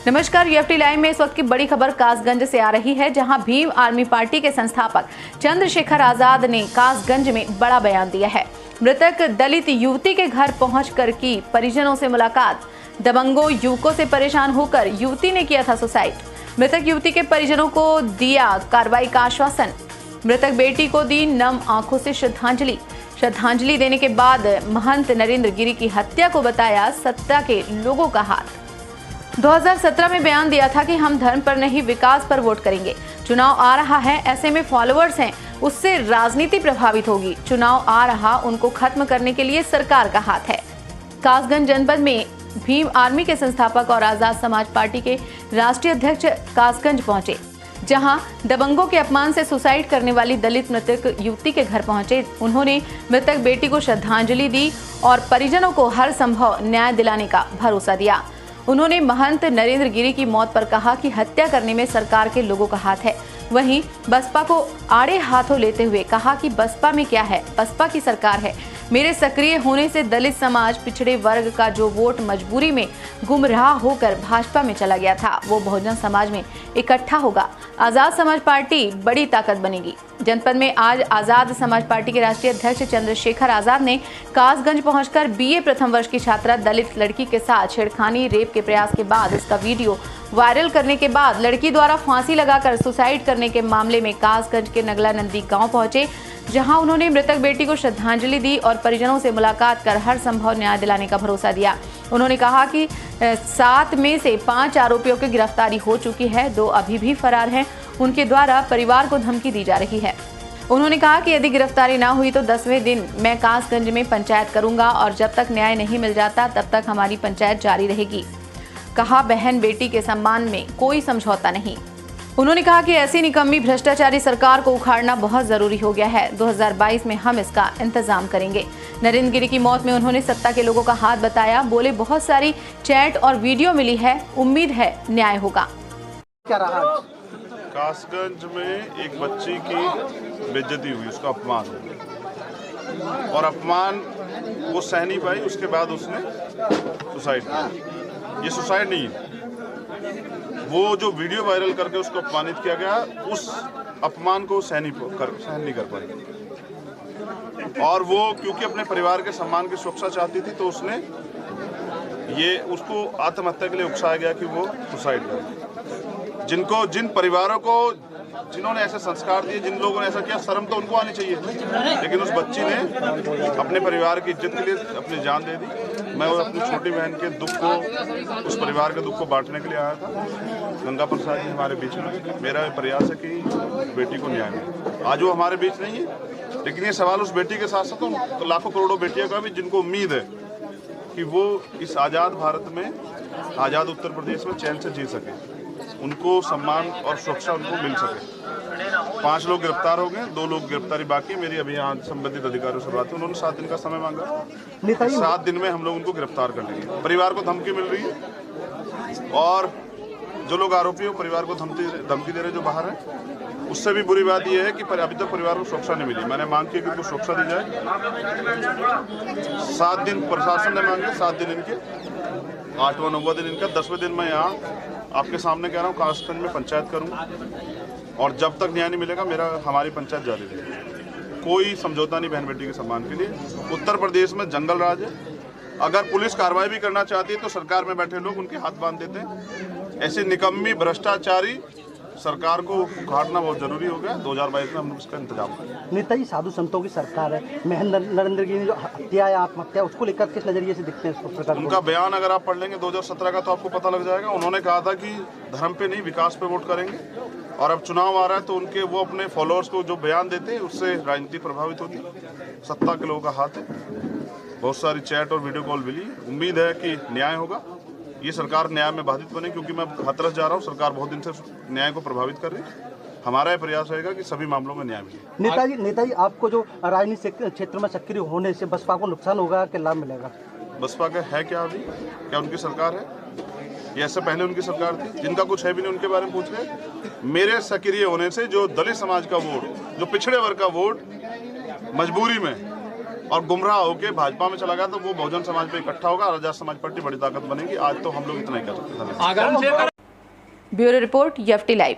नमस्कार, UFT live में इस वक्त की बड़ी खबर कासगंज से आ रही है, जहां भीम आर्मी पार्टी के संस्थापक चंद्रशेखर आजाद ने कासगंज में बड़ा बयान दिया है। मृतक दलित युवती के घर पहुंचकर की परिजनों से मुलाकात। दबंगों युवकों से परेशान होकर युवती ने किया था सुसाइड। मृतक युवती के परिजनों को दिया कार्रवाई का आश्वासन। मृतक बेटी को दी नम आंखों से श्रद्धांजलि देने के बाद महंत नरेंद्र गिरी की हत्या को बताया सत्ता के लोगों का हाथ। 2017 में बयान दिया था कि हम धर्म पर नहीं विकास पर वोट करेंगे। चुनाव आ रहा है, ऐसे में फॉलोअर्स हैं, उससे राजनीति प्रभावित होगी। चुनाव आ रहा, उनको खत्म करने के लिए सरकार का हाथ है। कासगंज जनपद में भीम आर्मी के संस्थापक और आजाद समाज पार्टी के राष्ट्रीय अध्यक्ष कासगंज पहुंचे, जहां दबंगों के अपमान से सुसाइड करने वाली दलित मृतक युवती के घर पहुंचे। उन्होंने मृतक बेटी को श्रद्धांजलि दी और परिजनों को हर संभव न्याय दिलाने का भरोसा दिया। उन्होंने महंत नरेंद्र गिरी की मौत पर कहा कि हत्या करने में सरकार के लोगों का हाथ है। वहीं बसपा को आड़े हाथों लेते हुए कहा कि बसपा में क्या है, बसपा की सरकार है। मेरे सक्रिय होने से दलित समाज, पिछड़े वर्ग का जो वोट मजबूरी में गुमराह होकर भाजपा में चला गया था, वो बहुजन समाज में इकट्ठा होगा। आजाद समाज पार्टी बड़ी ताकत बनेगी। जनपद में आज आजाद समाज पार्टी के राष्ट्रीय अध्यक्ष चंद्रशेखर आजाद ने कासगंज पहुंचकर बीए प्रथम वर्ष की छात्रा दलित लड़की के साथ छेड़खानी रेप के प्रयास के बाद इसका वीडियो वायरल करने के बाद लड़की द्वारा फांसी लगाकर सुसाइड करने के मामले में कासगंज के नगला नंदी गांव पहुंचे, जहां उन्होंने मृतक बेटी को श्रद्धांजलि दी और परिजनों से मुलाकात कर हर संभव न्याय दिलाने का भरोसा दिया। उन्होंने कहा कि 7 में से 5 आरोपियों की गिरफ्तारी हो चुकी है, 2 अभी भी फरार हैं। उनके द्वारा परिवार को धमकी दी जा रही है। उन्होंने कहा कि यदि गिरफ्तारी ना हुई तो 10वें दिन मैं कासगंज में पंचायत करूंगा और जब तक न्याय नहीं मिल जाता तब तक हमारी पंचायत जारी रहेगी। कहा, बहन बेटी के सम्मान में कोई समझौता नहीं। उन्होंने कहा कि ऐसी निकम्मी भ्रष्टाचारी सरकार को उखाड़ना बहुत जरूरी हो गया है। 2022 में हम इसका इंतजाम करेंगे। नरेंद्र गिरी की मौत में उन्होंने सत्ता के लोगों का हाथ बताया। बोले, बहुत सारी चैट और वीडियो मिली है, उम्मीद है न्याय होगा। क्या रहा? कासगंज में एक बच्ची की बेइज्जती हुई, उसका अपमान हुआ और अपमान वो सह नहीं पाई। उसके बाद उसने सुसाइड किया। ये सुसाइड नहीं है, वो जो वीडियो वायरल करके उसको अपमानित किया गया, उस अपमान को सहन नहीं कर पाई। और वो क्योंकि अपने परिवार के सम्मान की सुरक्षा चाहती थी, तो उसने उसको आत्महत्या के लिए उकसाया गया कि वो सुसाइड करे। जिन परिवारों को, जिन्होंने ऐसे संस्कार दिए, जिन लोगों ने ऐसा किया, शर्म तो उनको आनी चाहिए, लेकिन उस बच्ची ने अपने परिवार की इज्जत के लिए अपनी जान दे दी। मैं अपनी छोटी बहन के दुख को, उस परिवार के दुख को बांटने के लिए आया था। गंगा प्रसाद जी हमारे बीच में, मेरा प्रयास है कि बेटी को न्याय मिले। आज वो हमारे बीच नहीं है, लेकिन ये सवाल उस बेटी के साथ साथ तो लाखों करोड़ों बेटियों का भी, जिनको उम्मीद है कि वो इस आज़ाद भारत में, आज़ाद उत्तर प्रदेश में चैन से जी सके, उनको सम्मान और सुरक्षा उनको मिल सके। 5 लोग गिरफ्तार हो गए, 2 लोग गिरफ्तारी बाकी। मेरी अभी यहाँ संबंधित अधिकारियों से बात हुई, उन्होंने 7 दिन का समय मांगा। 7 दिन में हम लोग उनको गिरफ्तार कर लेंगे। परिवार को धमकी मिल रही है और जो लोग आरोपी हो, परिवार को धमकी दे रहे जो बाहर है। उससे भी बुरी बात यह है कि अभी तक परिवार को सुरक्षा नहीं मिली। मैंने मांग की कि उनको सुरक्षा दी जाए। 7 दिन प्रशासन ने मांगे, 7 दिन इनके, 8वां 9वां दिन इनका, 10वें दिन मैं यहाँ आपके सामने कह रहा हूँ, कासगंज में पंचायत करूँगा और जब तक न्याय नहीं मिलेगा हमारी पंचायत जारी रहेगी। कोई समझौता नहीं बहन बेटी के सम्मान के लिए। उत्तर प्रदेश में जंगल राज है। अगर पुलिस कार्रवाई भी करना चाहती है तो सरकार में बैठे लोग उनके हाथ बांध देते हैं। ऐसी निकम्मी भ्रष्टाचारी सरकार को उखाड़ना बहुत जरूरी हो गया। 2022 में हम लोग इसका इंतजाम करेंगे। नेता जी, साधु संतों की सरकार है। महंत नरेंद्र गिरी ने जो हत्या या आत्महत्या, उसको लेकर किस नजरिए से दिखते हैं इस प्रकार? उनका बयान अगर आप पढ़ लेंगे 2017 का, तो आपको पता लग जाएगा। उन्होंने कहा था कि धर्म पे नहीं, विकास पे वोट करेंगे। और अब चुनाव आ रहा है तो वो अपने फॉलोअर्स को जो बयान देते हैं, उससे राजनीति प्रभावित होती है। सत्ता के लोगों का हाथ है। बहुत सारी चैट और वीडियो कॉल मिली। उम्मीद है कि न्याय होगा। ये सरकार न्याय में बाधित बने, क्योंकि मैं हाथरस जा रहा हूँ। सरकार बहुत दिन से न्याय को प्रभावित कर रही है। हमारा यह प्रयास रहेगा कि सभी मामलों में न्याय मिले। नेताजी, आपको जो राजनीतिक क्षेत्र में सक्रिय होने से बसपा को नुकसान होगा कि लाभ मिलेगा? बसपा का है क्या? अभी क्या उनकी सरकार है? ये ऐसे पहले उनकी सरकार थी? जिनका कुछ है भी नहीं उनके बारे में पूछ रहे। मेरे सक्रिय होने से जो दलित समाज का वोट, जो पिछड़े वर्ग का वोट मजबूरी में और गुमराह होकर भाजपा में चला गया, तो वो बहुजन समाज पे इकट्ठा होगा। आजाद समाज पार्टी बड़ी ताकत बनेगी। आज तो हम लोग इतना ही कर सकते हैं। Bureau report, EFT live.